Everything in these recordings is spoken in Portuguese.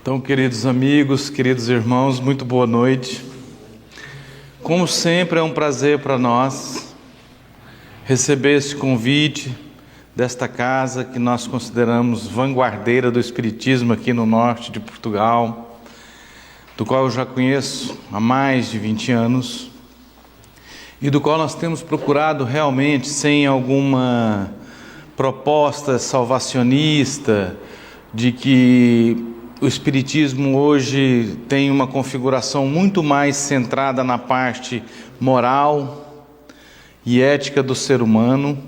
Então, queridos amigos, queridos irmãos, muito boa noite. Como sempre, é um prazer para nós receber esse convite desta casa que nós consideramos vanguardeira do Espiritismo aqui no norte de Portugal, do qual eu já conheço há mais de 20 anos e do qual nós temos procurado realmente, sem alguma proposta salvacionista, de que o Espiritismo hoje tem uma configuração muito mais centrada na parte moral e ética do ser humano,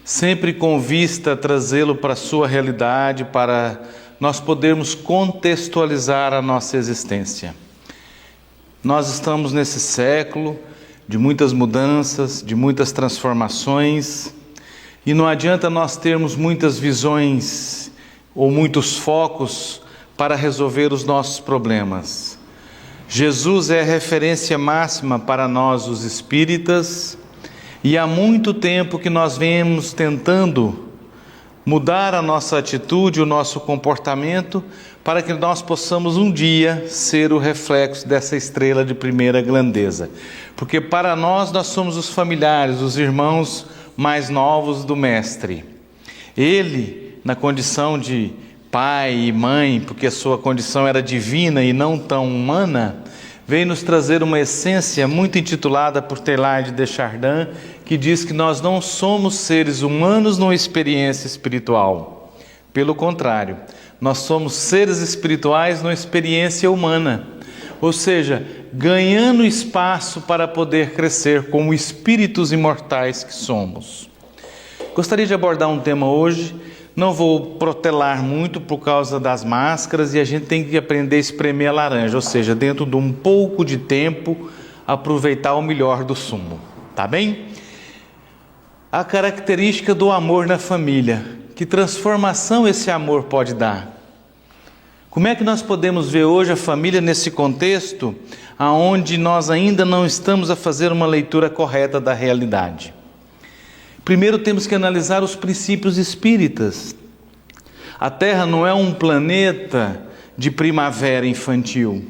sempre com vista a trazê-lo para a sua realidade, para nós podermos contextualizar a nossa existência. Nós estamos nesse século de muitas mudanças, de muitas transformações, e não adianta nós termos muitas visões ou muitos focos para resolver os nossos problemas. Jesus é a referência máxima para nós, os espíritas, e há muito tempo que nós vemos tentando mudar a nossa atitude, o nosso comportamento, para que nós possamos um dia ser o reflexo dessa estrela de primeira grandeza. Porque para nós somos os familiares, os irmãos mais novos do Mestre. Ele, na condição de pai e mãe, porque a sua condição era divina e não tão humana, veio nos trazer uma essência muito intitulada por Teilhard de Chardin, que diz que nós não somos seres humanos numa experiência espiritual. Pelo contrário, nós somos seres espirituais numa experiência humana, ou seja, ganhando espaço para poder crescer como espíritos imortais que somos. Gostaria de abordar um tema hoje. Não vou protelar muito por causa das máscaras e a gente tem que aprender a espremer a laranja, ou seja, dentro de um pouco de tempo, aproveitar o melhor do sumo, tá bem? A característica do amor na família, que transformação esse amor pode dar? Como é que nós podemos ver hoje a família nesse contexto, aonde nós ainda não estamos a fazer uma leitura correta da realidade? Primeiro temos que analisar os princípios espíritas. A Terra não é um planeta de primavera infantil.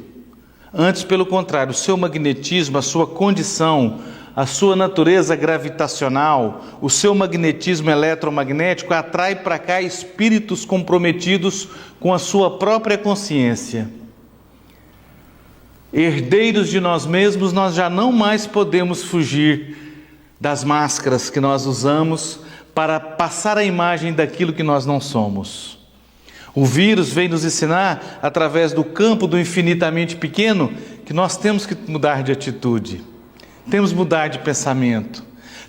Antes, pelo contrário, o seu magnetismo, a sua condição, a sua natureza gravitacional, o seu magnetismo eletromagnético atrai para cá espíritos comprometidos com a sua própria consciência. Herdeiros de nós mesmos, nós já não mais podemos fugir das máscaras que nós usamos para passar a imagem daquilo que nós não somos. O vírus vem nos ensinar, através do campo do infinitamente pequeno, que nós temos que mudar de atitude, temos que mudar de pensamento,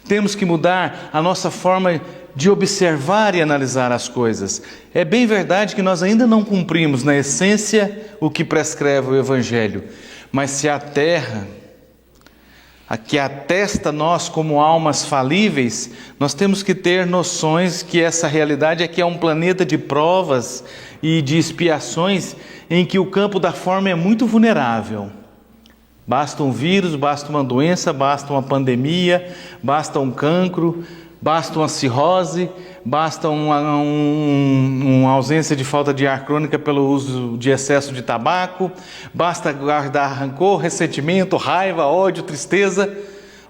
temos que mudar a nossa forma de observar e analisar as coisas. É bem verdade que nós ainda não cumprimos, na essência, o que prescreve o Evangelho, mas se a Terra a que atesta nós como almas falíveis, nós temos que ter noções que essa realidade aqui é um planeta de provas e de expiações em que o campo da forma é muito vulnerável. Basta um vírus, basta uma doença, basta uma pandemia, basta um cancro, basta uma cirrose, basta uma ausência de falta de ar crônica pelo uso de excesso de tabaco, basta guardar rancor, ressentimento, raiva, ódio, tristeza.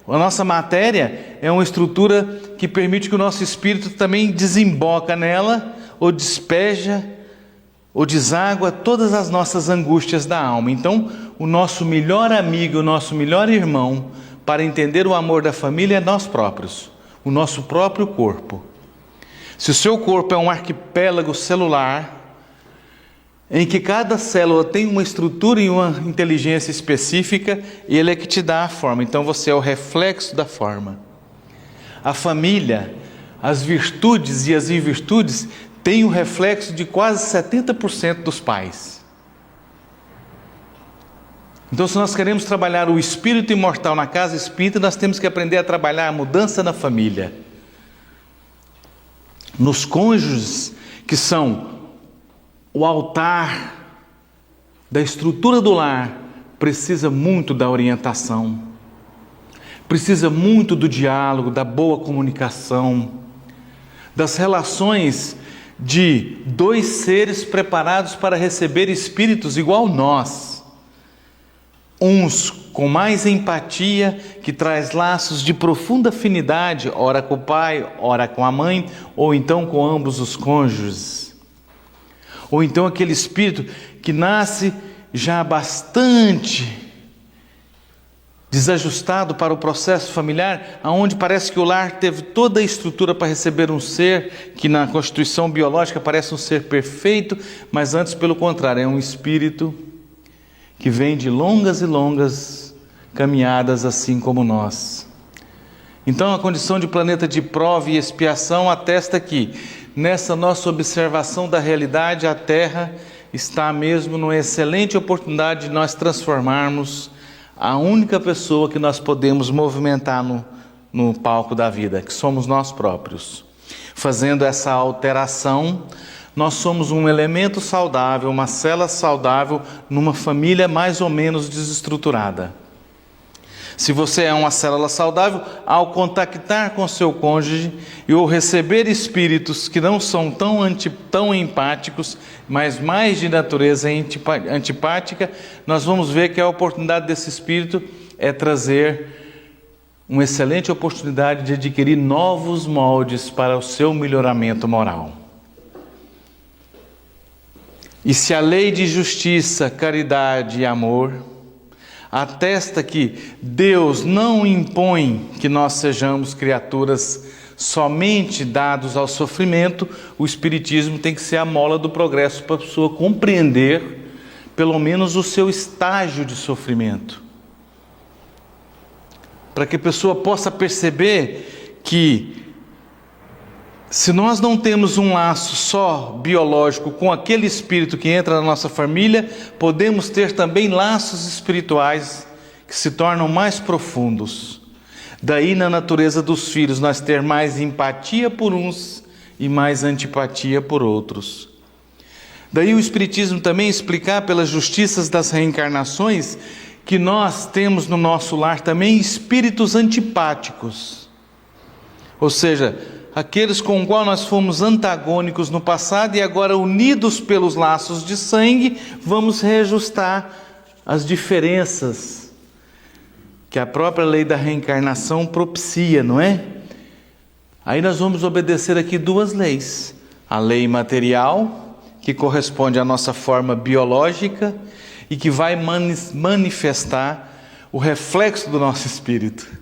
A nossa matéria é uma estrutura que permite que o nosso espírito também desemboca nela, ou despeja, ou deságua todas as nossas angústias da alma. Então, o nosso melhor amigo, o nosso melhor irmão, para entender o amor da família é nós próprios, o nosso próprio corpo. Se o seu corpo é um arquipélago celular, em que cada célula tem uma estrutura e uma inteligência específica, ele é que te dá a forma. Então você é o reflexo da forma. A família, as virtudes e as invirtudes, têm o reflexo de quase 70% dos pais. Então, se nós queremos trabalhar o espírito imortal na casa espírita, nós temos que aprender a trabalhar a mudança na família. Nos cônjuges, que são o altar da estrutura do lar, precisa muito da orientação, precisa muito do diálogo, da boa comunicação, das relações de dois seres preparados para receber espíritos igual nós. Uns com mais empatia, que traz laços de profunda afinidade, ora com o pai, ora com a mãe, ou então com ambos os cônjuges. Ou então aquele espírito que nasce já bastante desajustado para o processo familiar, aonde parece que o lar teve toda a estrutura para receber um ser que na constituição biológica parece um ser perfeito, mas antes, pelo contrário, é um espírito que vem de longas e longas caminhadas assim como nós. Então a condição de planeta de prova e expiação atesta que, nessa nossa observação da realidade, a Terra está mesmo numa excelente oportunidade de nós transformarmos a única pessoa que nós podemos movimentar no palco da vida, que somos nós próprios. Fazendo essa alteração, nós somos um elemento saudável, uma célula saudável numa família mais ou menos desestruturada. Se você é uma célula saudável, ao contactar com seu cônjuge e ou receber espíritos que não são tão empáticos, mas mais de natureza antipática, nós vamos ver que a oportunidade desse espírito é trazer uma excelente oportunidade de adquirir novos moldes para o seu melhoramento moral. E se a lei de justiça, caridade e amor atesta que Deus não impõe que nós sejamos criaturas somente dados ao sofrimento, o Espiritismo tem que ser a mola do progresso para a pessoa compreender pelo menos o seu estágio de sofrimento. Para que a pessoa possa perceber que se nós não temos um laço só biológico com aquele espírito que entra na nossa família, podemos ter também laços espirituais que se tornam mais profundos. Daí, na natureza dos filhos, nós ter mais empatia por uns e mais antipatia por outros. Daí o Espiritismo também explicar pelas justiças das reencarnações que nós temos no nosso lar também espíritos antipáticos. Ou seja, aqueles com os quais nós fomos antagônicos no passado e agora unidos pelos laços de sangue, vamos reajustar as diferenças que a própria lei da reencarnação propicia, não é? Aí nós vamos obedecer aqui duas leis. A lei material, que corresponde à nossa forma biológica e que vai manifestar o reflexo do nosso espírito.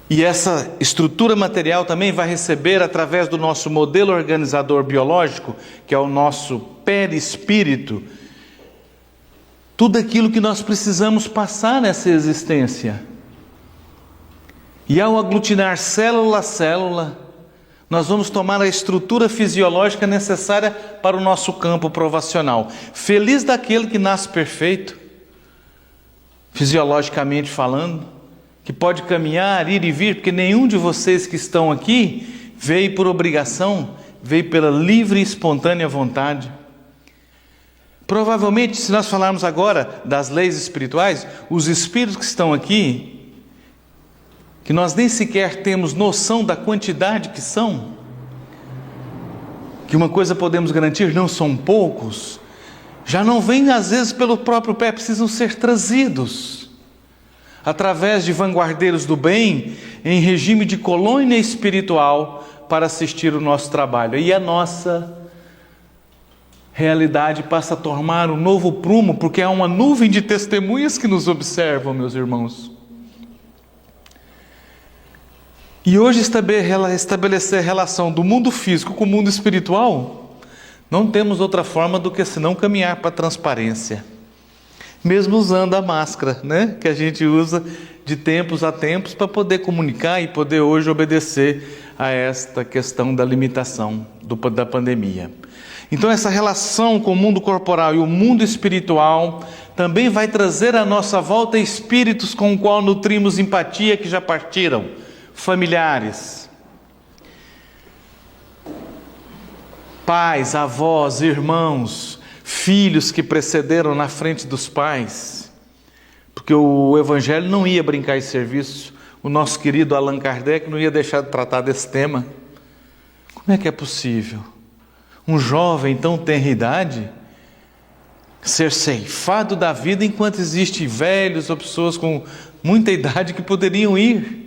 E essa estrutura material também vai receber, através do nosso modelo organizador biológico, que é o nosso perispírito, tudo aquilo que nós precisamos passar nessa existência. E ao aglutinar célula a célula, nós vamos tomar a estrutura fisiológica necessária para o nosso campo provacional. Feliz daquele que nasce perfeito, fisiologicamente falando, que pode caminhar, ir e vir, porque nenhum de vocês que estão aqui veio por obrigação, veio pela livre e espontânea vontade. Provavelmente, se nós falarmos agora das leis espirituais, os espíritos que estão aqui, que nós nem sequer temos noção da quantidade que são, que uma coisa podemos garantir, não são poucos, já não vêm às vezes pelo próprio pé, precisam ser trazidos através de vanguardeiros do bem, em regime de colônia espiritual, para assistir o nosso trabalho. E a nossa realidade passa a tomar um novo prumo, porque há uma nuvem de testemunhas que nos observam, meus irmãos. E hoje estabelecer a relação do mundo físico com o mundo espiritual, não temos outra forma do que senão caminhar para a transparência. Mesmo usando a máscara, né? Que a gente usa de tempos a tempos para poder comunicar e poder hoje obedecer a esta questão da limitação da pandemia. Então essa relação com o mundo corporal e o mundo espiritual também vai trazer à nossa volta espíritos com o qual nutrimos empatia que já partiram, familiares, pais, avós, irmãos, filhos que precederam na frente dos pais, porque o Evangelho não ia brincar em serviço, o nosso querido Allan Kardec não ia deixar de tratar desse tema. Como é que é possível um jovem tão tenra idade ser ceifado da vida enquanto existem velhos ou pessoas com muita idade que poderiam ir?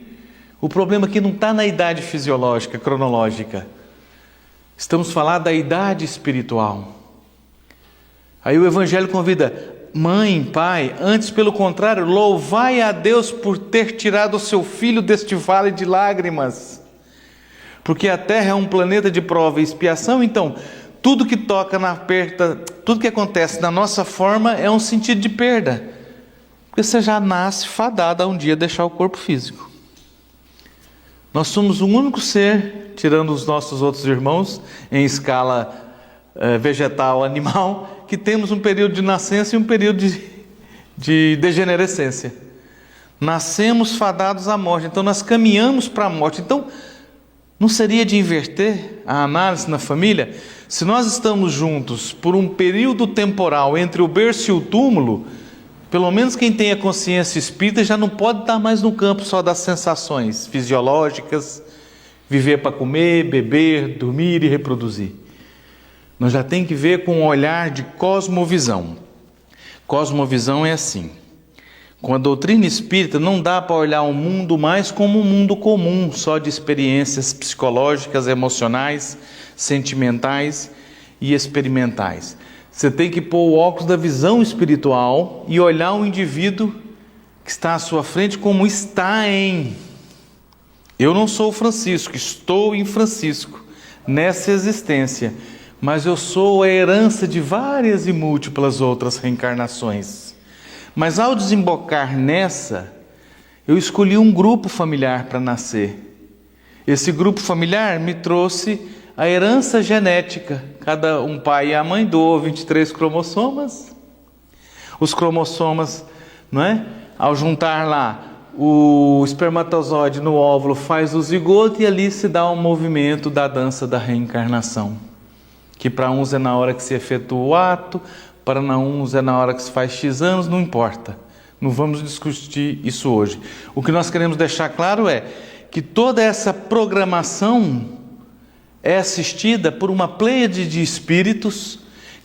O problema aqui não está na idade fisiológica, cronológica. Estamos falando da idade espiritual. Aí o Evangelho convida: mãe, pai, antes pelo contrário, louvai a Deus por ter tirado o seu filho deste vale de lágrimas. Porque a terra é um planeta de prova e expiação, então tudo que toca na perda, tudo que acontece na nossa forma é um sentido de perda. Porque você já nasce fadado a um dia deixar o corpo físico. Nós somos o único ser, tirando os nossos outros irmãos, em escala vegetal, animal, que temos um período de nascença e um período de degenerescência. Nascemos fadados à morte, então nós caminhamos para a morte. Então, não seria de inverter a análise na família? Se nós estamos juntos por um período temporal entre o berço e o túmulo, pelo menos quem tem a consciência espírita já não pode estar mais no campo só das sensações fisiológicas, viver para comer, beber, dormir e reproduzir. Nós já tem que ver com um olhar de cosmovisão. Cosmovisão é assim: com a doutrina espírita não dá para olhar o mundo mais como um mundo comum, só de experiências psicológicas, emocionais, sentimentais e experimentais. Você tem que pôr o óculos da visão espiritual e olhar o indivíduo que está à sua frente como está em. Eu não sou o Francisco, estou em Francisco, nessa existência, mas eu sou a herança de várias e múltiplas outras reencarnações. Mas ao desembocar nessa, eu escolhi um grupo familiar para nascer. Esse grupo familiar me trouxe a herança genética. Cada um pai e a mãe doam 23 cromossomas. Os cromossomas, não é? Ao juntar lá o espermatozoide no óvulo, faz o zigoto e ali se dá um movimento da dança da reencarnação. Que para uns é na hora que se efetua o ato, para uns é na hora que se faz X anos, não importa. Não vamos discutir isso hoje. O que nós queremos deixar claro é que toda essa programação é assistida por uma pleiade de espíritos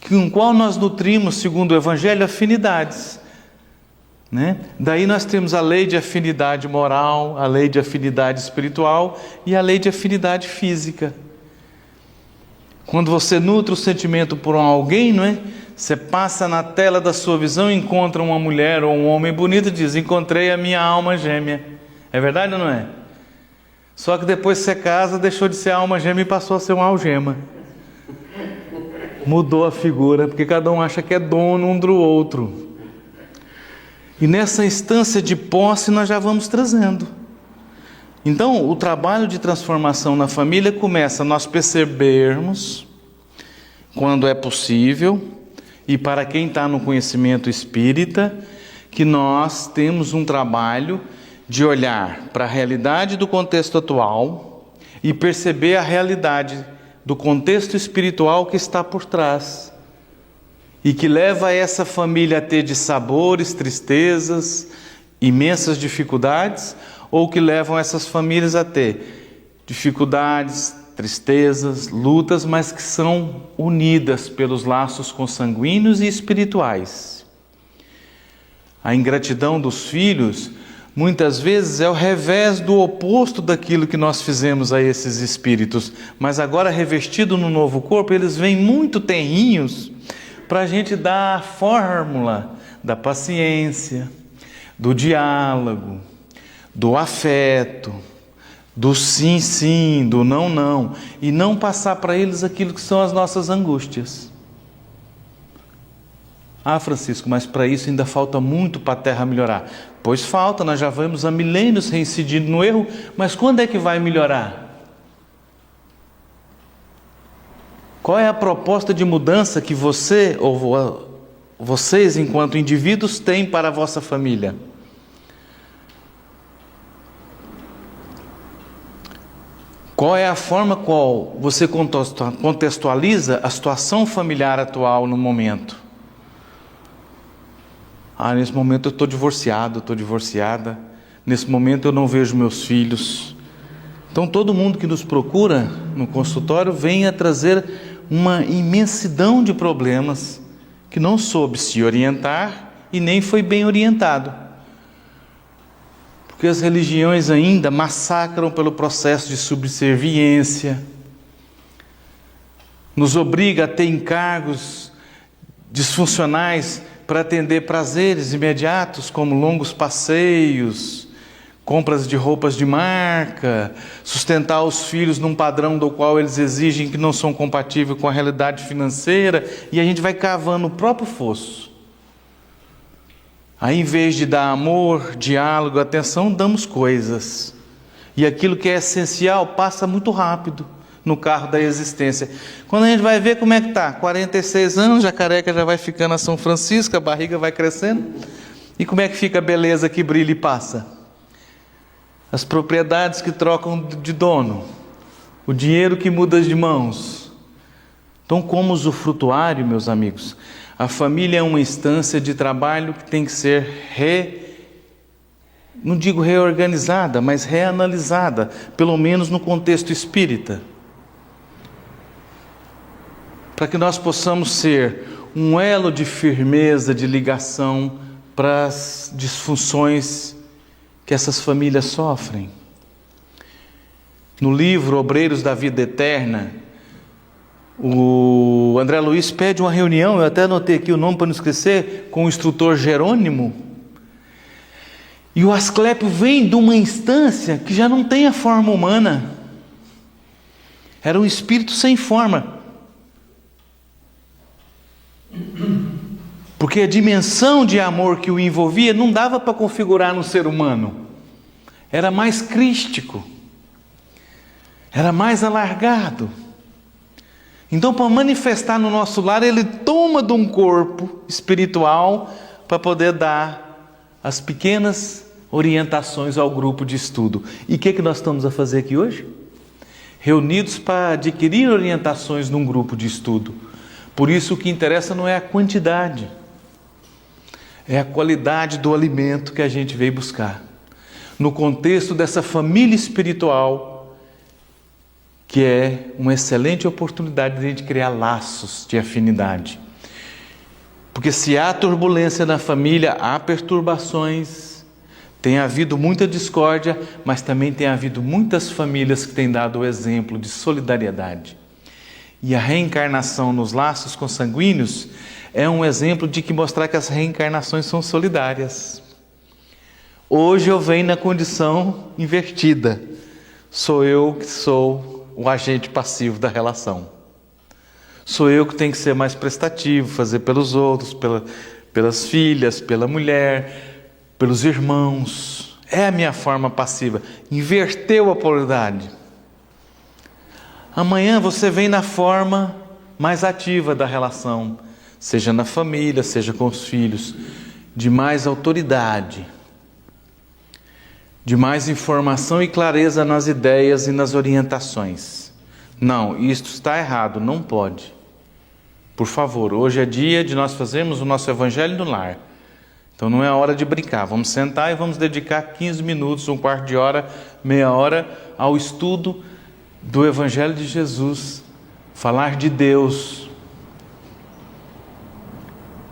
com o qual nós nutrimos, segundo o Evangelho, afinidades. Né? Daí nós temos a lei de afinidade moral, a lei de afinidade espiritual e a lei de afinidade física. Quando você nutre o sentimento por alguém, não é? Você passa na tela da sua visão, encontra uma mulher ou um homem bonito e diz: encontrei a minha alma gêmea. É verdade ou não é? Só que depois você casa, deixou de ser alma gêmea e passou a ser uma algema. Mudou a figura, porque cada um acha que é dono um do outro. E nessa instância de posse nós já vamos trazendo. Então o trabalho de transformação na família começa a nós percebermos, quando é possível, e para quem está no conhecimento espírita, que nós temos um trabalho de olhar para a realidade do contexto atual e perceber a realidade do contexto espiritual que está por trás e que leva essa família a ter dissabores, tristezas, imensas dificuldades, ou que levam essas famílias a ter dificuldades, tristezas, lutas, mas que são unidas pelos laços consanguíneos e espirituais. A ingratidão dos filhos muitas vezes é o revés do oposto daquilo que nós fizemos a esses espíritos, mas agora revestido no novo corpo, eles vêm muito tenrinhos para a gente dar a fórmula da paciência, do diálogo, do afeto, do sim, sim, do não, não, e não passar para eles aquilo que são as nossas angústias. Ah, Francisco, mas para isso ainda falta muito para a Terra melhorar. Pois falta, nós já vamos há milênios reincidindo no erro, mas quando é que vai melhorar? Qual é a proposta de mudança que você ou vocês, enquanto indivíduos, têm para a vossa família? Qual é a forma qual você contextualiza a situação familiar atual no momento? Ah, nesse momento eu estou divorciado, estou divorciada. Nesse momento eu não vejo meus filhos. Então todo mundo que nos procura no consultório vem a trazer uma imensidão de problemas que não soube se orientar e nem foi bem orientado. Porque as religiões ainda massacram pelo processo de subserviência, nos obriga a ter encargos disfuncionais para atender prazeres imediatos, como longos passeios, compras de roupas de marca, sustentar os filhos num padrão do qual eles exigem que não são compatíveis com a realidade financeira, e a gente vai cavando o próprio fosso. Aí, em vez de dar amor, diálogo, atenção, damos coisas. E aquilo que é essencial passa muito rápido no carro da existência. Quando a gente vai ver como é que está, 46 anos, já careca já vai ficando a São Francisco, a barriga vai crescendo. E como é que fica a beleza que brilha e passa? As propriedades que trocam de dono, o dinheiro que muda de mãos. Então, como usufrutuário, meus amigos, a família é uma instância de trabalho que tem que ser não digo reorganizada, mas reanalisada, pelo menos no contexto espírita. Para que nós possamos ser um elo de firmeza, de ligação para as disfunções que essas famílias sofrem. No livro Obreiros da Vida Eterna, o André Luiz pede uma reunião, eu até anotei aqui o nome para não esquecer, com o instrutor Jerônimo. E o Asclépio vem de uma instância que já não tem a forma humana. Era um espírito sem forma. Porque a dimensão de amor que o envolvia não dava para configurar no ser humano. Era mais crístico. Era mais alargado. Então, para manifestar no nosso lar, ele toma de um corpo espiritual para poder dar as pequenas orientações ao grupo de estudo. E o que nós estamos a fazer aqui hoje? Reunidos para adquirir orientações num grupo de estudo. Por isso o que interessa não é a quantidade, é a qualidade do alimento que a gente veio buscar. No contexto dessa família espiritual, que é uma excelente oportunidade de a gente criar laços de afinidade. Porque se há turbulência na família, há perturbações, tem havido muita discórdia, mas também tem havido muitas famílias que têm dado o exemplo de solidariedade. E a reencarnação nos laços consanguíneos é um exemplo de que mostrar que as reencarnações são solidárias. Hoje eu venho na condição invertida. Sou eu que sou o agente passivo da relação. Sou eu que tenho que ser mais prestativo, fazer pelos outros, pelas filhas, pela mulher, pelos irmãos. É a minha forma passiva. Inverteu a polaridade. Amanhã você vem na forma mais ativa da relação, seja na família, seja com os filhos, de mais autoridade, de mais informação e clareza nas ideias e nas orientações. Não, isto está errado, não pode. Por favor, hoje é dia de nós fazermos o nosso evangelho no lar. Então não é hora de brincar, vamos sentar e vamos dedicar 15 minutos, um quarto de hora, meia hora ao estudo do evangelho de Jesus. Falar de Deus.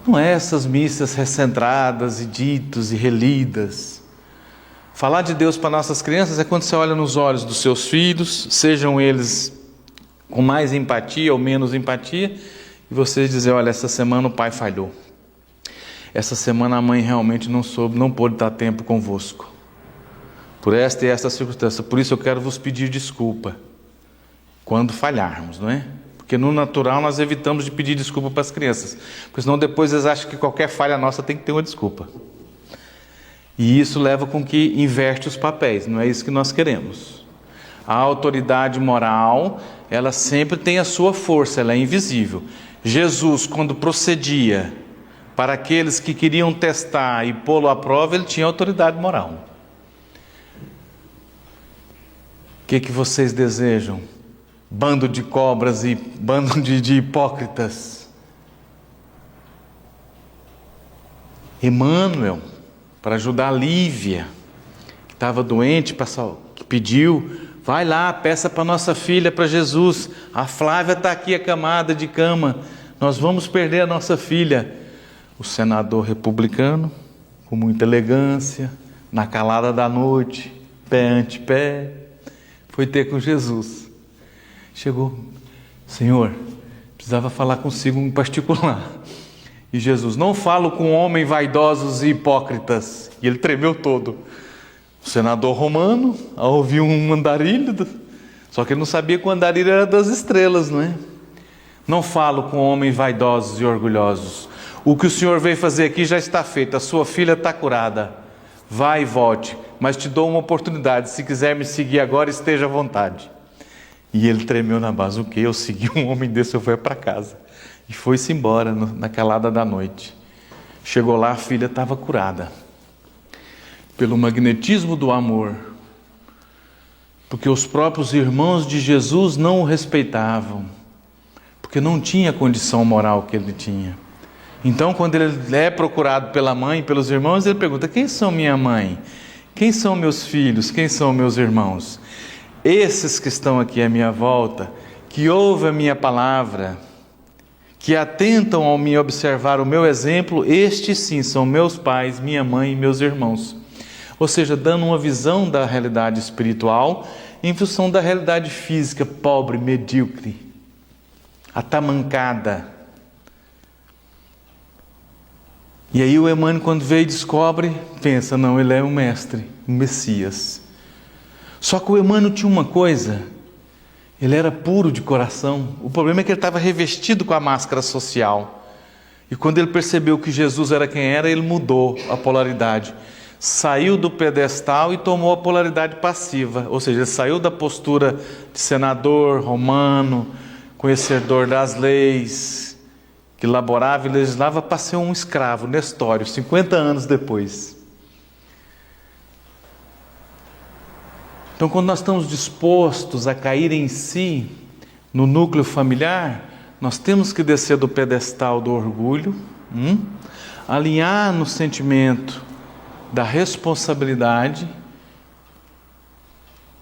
Não é essas missas recentradas e ditas e relidas. Falar de Deus para nossas crianças é quando você olha nos olhos dos seus filhos, sejam eles com mais empatia ou menos empatia, e você dizer, olha, essa semana o pai falhou. Essa semana a mãe realmente não pôde dar tempo convosco. Por esta e esta circunstância. Por isso eu quero vos pedir desculpa. Quando falharmos, não é? Porque no natural nós evitamos de pedir desculpa para as crianças. Porque senão depois eles acham que qualquer falha nossa tem que ter uma desculpa. E isso leva com que inverte os papéis. Não é isso que nós queremos. A autoridade moral, ela sempre tem a sua força, ela é invisível. Jesus, quando procedia para aqueles que queriam testar e pô-lo à prova, ele tinha autoridade moral. O que vocês desejam? Bando de cobras e bando de hipócritas. Emmanuel, para ajudar a Lívia, estava doente, que pediu, vai lá, peça para nossa filha, para Jesus, a Flávia está aqui acamada de cama, nós vamos perder a nossa filha. O senador republicano, com muita elegância, na calada da noite, pé ante pé, foi ter com Jesus. Chegou, Senhor, precisava falar consigo em particular. E Jesus, não falo com homens vaidosos e hipócritas. E ele tremeu todo. O senador romano, ao ouvir um andarilho, só que ele não sabia que o andarilho era das estrelas, não é? Não falo com homens vaidosos e orgulhosos. O que o Senhor veio fazer aqui já está feito, a sua filha está curada. Vai e volte, mas te dou uma oportunidade, se quiser me seguir agora, esteja à vontade. E ele tremeu na base, o quê? Eu segui um homem desse, eu fui para casa. E foi-se embora na calada da noite. Chegou lá, a filha estava curada. Pelo magnetismo do amor. Porque os próprios irmãos de Jesus não o respeitavam. Porque não tinha a condição moral que ele tinha. Então, quando ele é procurado pela mãe, pelos irmãos, ele pergunta, quem são minha mãe? Quem são meus filhos? Quem são meus irmãos? Esses que estão aqui à minha volta, que ouvem a minha palavra, que atentam ao me observar o meu exemplo, estes sim são meus pais, minha mãe e meus irmãos. Ou seja, dando uma visão da realidade espiritual em função da realidade física pobre, medíocre, atamancada. E aí o Emmanuel, quando veio e descobre, pensa, não, ele é um mestre, um Messias. Só que o Emmanuel tinha uma coisa, ele era puro de coração. O problema é que ele estava revestido com a máscara social. E quando ele percebeu que Jesus era quem era, ele mudou a polaridade. Saiu do pedestal e tomou a polaridade passiva. Ou seja, ele saiu da postura de senador romano, conhecedor das leis, que laborava e legislava, para ser um escravo, Nestório, 50 anos depois. Então, quando nós estamos dispostos a cair em si, no núcleo familiar, nós temos que descer do pedestal do orgulho, alinhar no sentimento da responsabilidade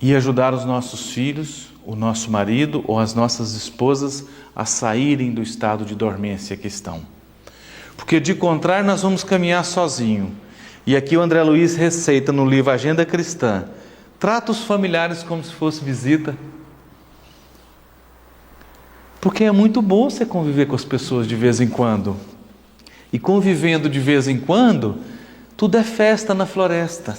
e ajudar os nossos filhos, o nosso marido ou as nossas esposas a saírem do estado de dormência que estão. Porque de contrário nós vamos caminhar sozinho. E aqui o André Luiz receita no livro Agenda Cristã, trata os familiares como se fosse visita. Porque é muito bom você conviver com as pessoas de vez em quando. E convivendo de vez em quando, tudo é festa na floresta.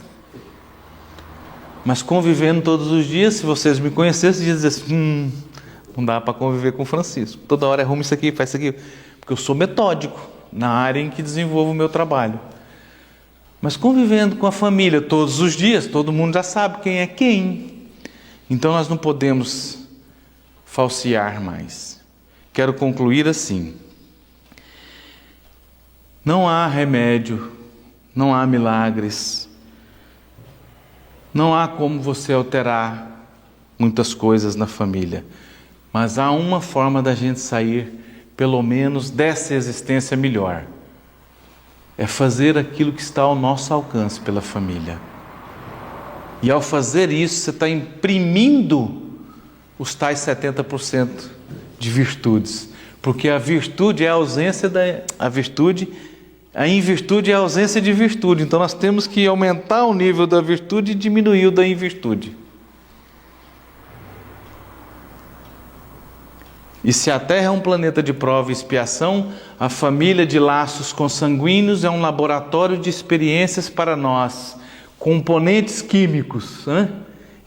Mas convivendo todos os dias, se vocês me conhecessem, dizem assim, não dá para conviver com o Francisco. Toda hora arruma isso aqui, faz isso aqui. Porque eu sou metódico na área em que desenvolvo o meu trabalho. Mas convivendo com a família todos os dias, todo mundo já sabe quem é quem. Então nós não podemos falsear mais. Quero concluir assim. Não há remédio, não há milagres, não há como você alterar muitas coisas na família, mas há uma forma da gente sair, pelo menos, dessa existência melhor. É fazer aquilo que está ao nosso alcance pela família. E ao fazer isso, você está imprimindo os tais 70% de virtudes. Porque a virtude é a ausência a invirtude é a ausência de virtude. Então nós temos que aumentar o nível da virtude e diminuir o da invirtude. E se a Terra é um planeta de prova e expiação, a família de laços consanguíneos é um laboratório de experiências para nós, componentes químicos,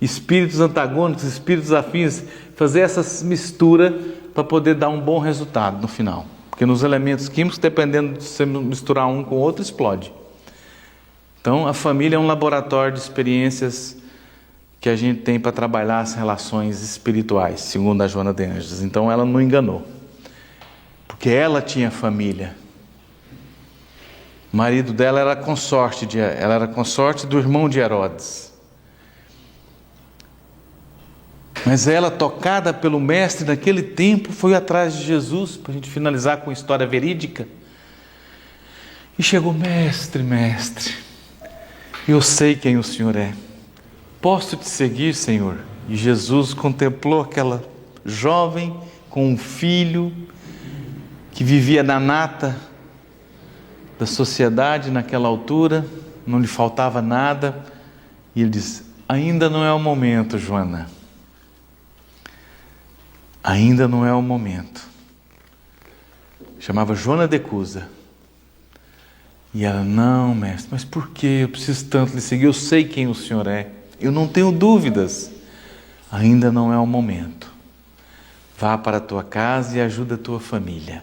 espíritos antagônicos, espíritos afins, fazer essa mistura para poder dar um bom resultado no final. Porque nos elementos químicos, dependendo de você misturar um com o outro, explode. Então, a família é um laboratório de experiências que a gente tem para trabalhar as relações espirituais, segundo a Joana de Ângeles. Então ela não enganou, porque ela tinha família. O marido dela era consorte do irmão de Herodes. Mas ela, tocada pelo mestre naquele tempo, foi atrás de Jesus, para a gente finalizar com história verídica. E chegou, mestre, eu sei quem o Senhor é. Posso te seguir, Senhor? E Jesus contemplou aquela jovem com um filho que vivia na nata da sociedade naquela altura, não lhe faltava nada, e ele disse: ainda não é o momento, Joana. Ainda não é o momento. Chamava Joana de Cusa. E ela: não, mestre, mas por que eu preciso tanto lhe seguir? Eu sei quem o Senhor é, eu não tenho dúvidas. Ainda não é o momento. Vá para a tua casa e ajuda a tua família.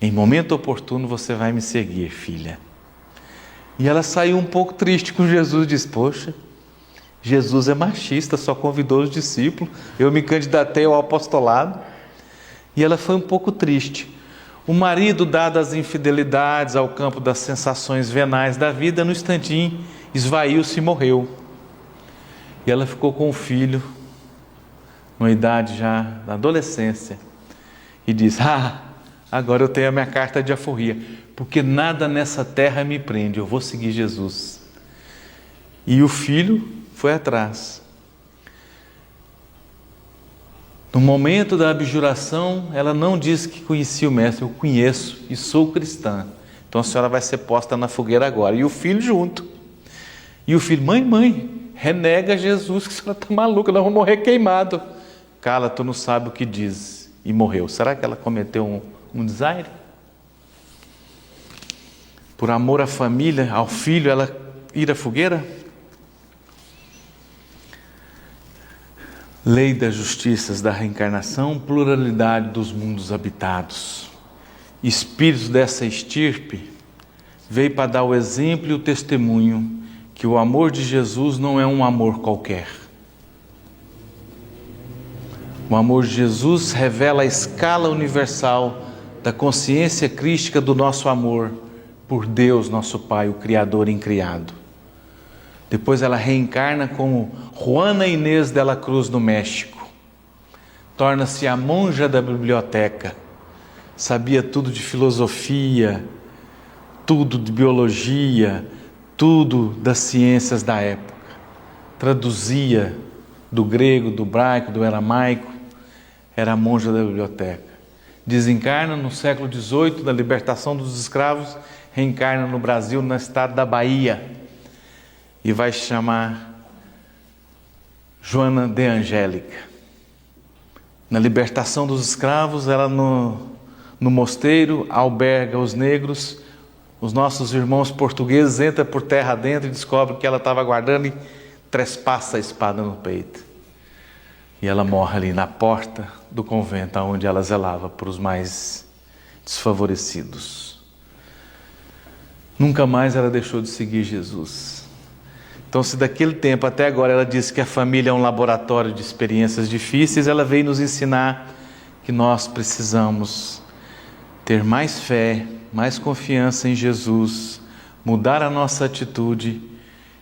Em momento oportuno você vai me seguir, filha. E ela saiu um pouco triste com Jesus, disse: poxa, Jesus é machista, só convidou os discípulos, eu me candidatei ao apostolado. E ela foi um pouco triste. O marido, dado as infidelidades ao campo das sensações venais da vida, no instantinho esvaiu-se e morreu. E ela ficou com o filho, numa idade já da adolescência, e diz: agora eu tenho a minha carta de alforria, porque nada nessa terra me prende, eu vou seguir Jesus. E o filho foi atrás. No momento da abjuração, ela não disse que conhecia o mestre: eu conheço e sou cristã. Então a senhora vai ser posta na fogueira agora. E o filho junto. E o filho: mãe, renega Jesus, que a senhora está maluca, nós vamos morrer queimado. Cala, tu não sabe o que diz. E morreu. Será que ela cometeu um desaire? Por amor à família, ao filho, ela ir à fogueira? Lei das justiças da reencarnação, pluralidade dos mundos habitados. Espíritos dessa estirpe veio para dar o exemplo e o testemunho que o amor de Jesus não é um amor qualquer. O amor de Jesus revela a escala universal da consciência crística do nosso amor por Deus, nosso Pai, o Criador incriado. Depois ela reencarna como Juana Inês de la Cruz no México. Torna-se a monja da biblioteca. Sabia tudo de filosofia, tudo de biologia, tudo das ciências da época. Traduzia do grego, do hebraico, do aramaico. Era a monja da biblioteca. Desencarna no século XVIII, na libertação dos escravos, reencarna no Brasil, no estado da Bahia. E vai chamar Joana de Angélica. Na libertação dos escravos, ela no mosteiro alberga os negros. Os nossos irmãos portugueses entram por terra dentro e descobrem que ela estava guardando e trespassa a espada no peito. E ela morre ali na porta do convento, onde ela zelava por os mais desfavorecidos. Nunca mais ela deixou de seguir Jesus. Então, se daquele tempo até agora ela disse que a família é um laboratório de experiências difíceis, ela veio nos ensinar que nós precisamos ter mais fé, mais confiança em Jesus, mudar a nossa atitude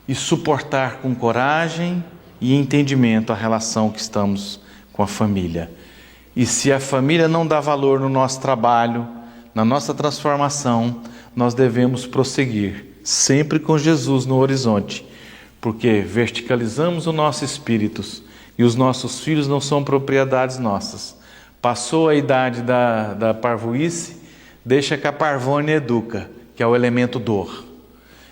e suportar com coragem e entendimento a relação que estamos com a família. E se a família não dá valor no nosso trabalho, na nossa transformação, nós devemos prosseguir, sempre com Jesus no horizonte, porque verticalizamos o nosso espírito e os nossos filhos não são propriedades nossas. Passou a idade da parvoíce, deixa que a parvônia educa, que é o elemento dor.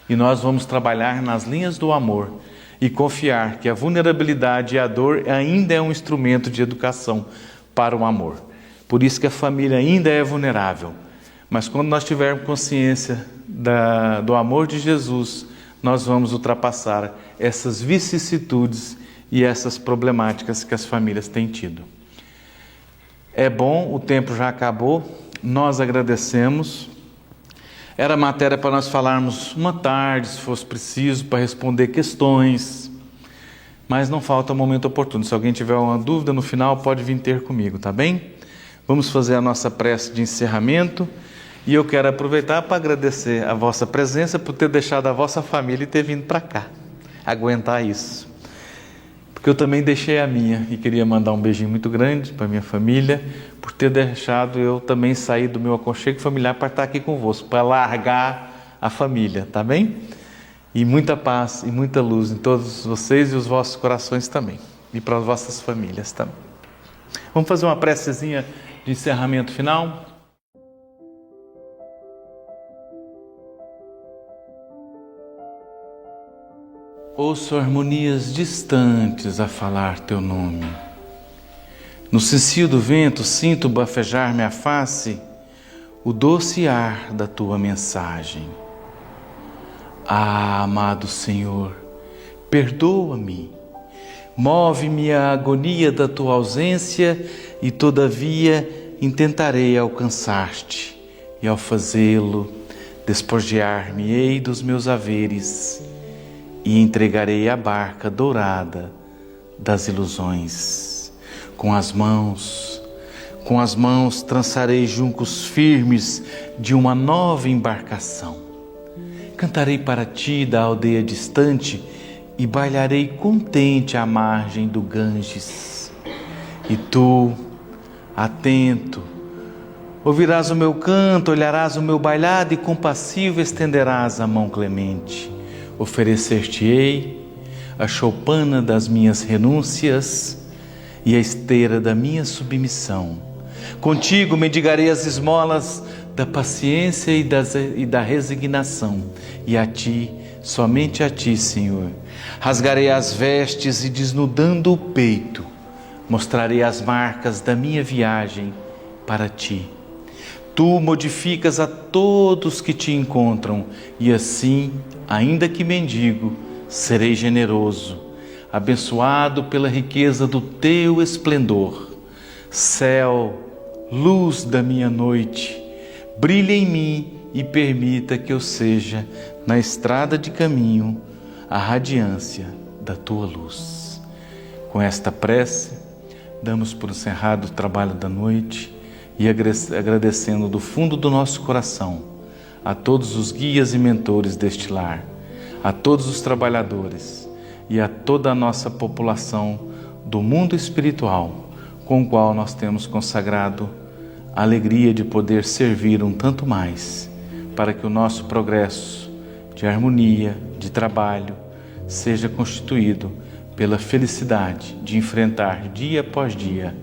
E nós vamos trabalhar nas linhas do amor e confiar que a vulnerabilidade e a dor ainda é um instrumento de educação para o amor. Por isso que a família ainda é vulnerável. Mas quando nós tivermos consciência do amor de Jesus, nós vamos ultrapassar essas vicissitudes e essas problemáticas que as famílias têm tido. É bom, o tempo já acabou, nós agradecemos. Era matéria para nós falarmos uma tarde, se fosse preciso, para responder questões, mas não falta um momento oportuno. Se alguém tiver uma dúvida no final, pode vir ter comigo, tá bem? Vamos fazer a nossa prece de encerramento. E eu quero aproveitar para agradecer a vossa presença, por ter deixado a vossa família e ter vindo para cá, aguentar isso. Porque eu também deixei a minha e queria mandar um beijinho muito grande para a minha família, por ter deixado eu também sair do meu aconchego familiar para estar aqui convosco, para largar a família, tá bem? e muita paz e muita luz em todos vocês e os vossos corações também, e para as vossas famílias também. Vamos fazer uma precezinha de encerramento final? Ouço harmonias distantes a falar teu nome. No cicio do vento sinto bafejar-me a face o doce ar da tua mensagem. Ah, amado Senhor, perdoa-me, move-me a agonia da tua ausência e todavia intentarei alcançar-te e ao fazê-lo despojar-me-ei dos meus haveres e entregarei a barca dourada das ilusões. Com as mãos trançarei juncos firmes de uma nova embarcação. Cantarei para ti da aldeia distante e bailarei contente à margem do Ganges. E tu, atento, ouvirás o meu canto, olharás o meu bailado e compassivo estenderás a mão clemente. Oferecer-te-ei a choupana das minhas renúncias e a esteira da minha submissão. Contigo mendigarei as esmolas da paciência e da resignação. E a ti, somente a ti, Senhor, rasgarei as vestes e desnudando o peito, mostrarei as marcas da minha viagem para ti. Tu modificas a todos que te encontram e assim, ainda que mendigo, serei generoso, abençoado pela riqueza do teu esplendor. Céu, luz da minha noite, brilhe em mim e permita que eu seja, na estrada de caminho, a radiância da tua luz. Com esta prece, damos por encerrado o trabalho da noite e agradecendo do fundo do nosso coração a todos os guias e mentores deste lar, a todos os trabalhadores e a toda a nossa população do mundo espiritual, com o qual nós temos consagrado a alegria de poder servir um tanto mais, para que o nosso progresso de harmonia, de trabalho, seja constituído pela felicidade de enfrentar dia após dia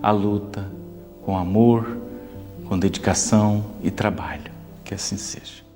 a luta com amor, com dedicação e trabalho. Que assim seja.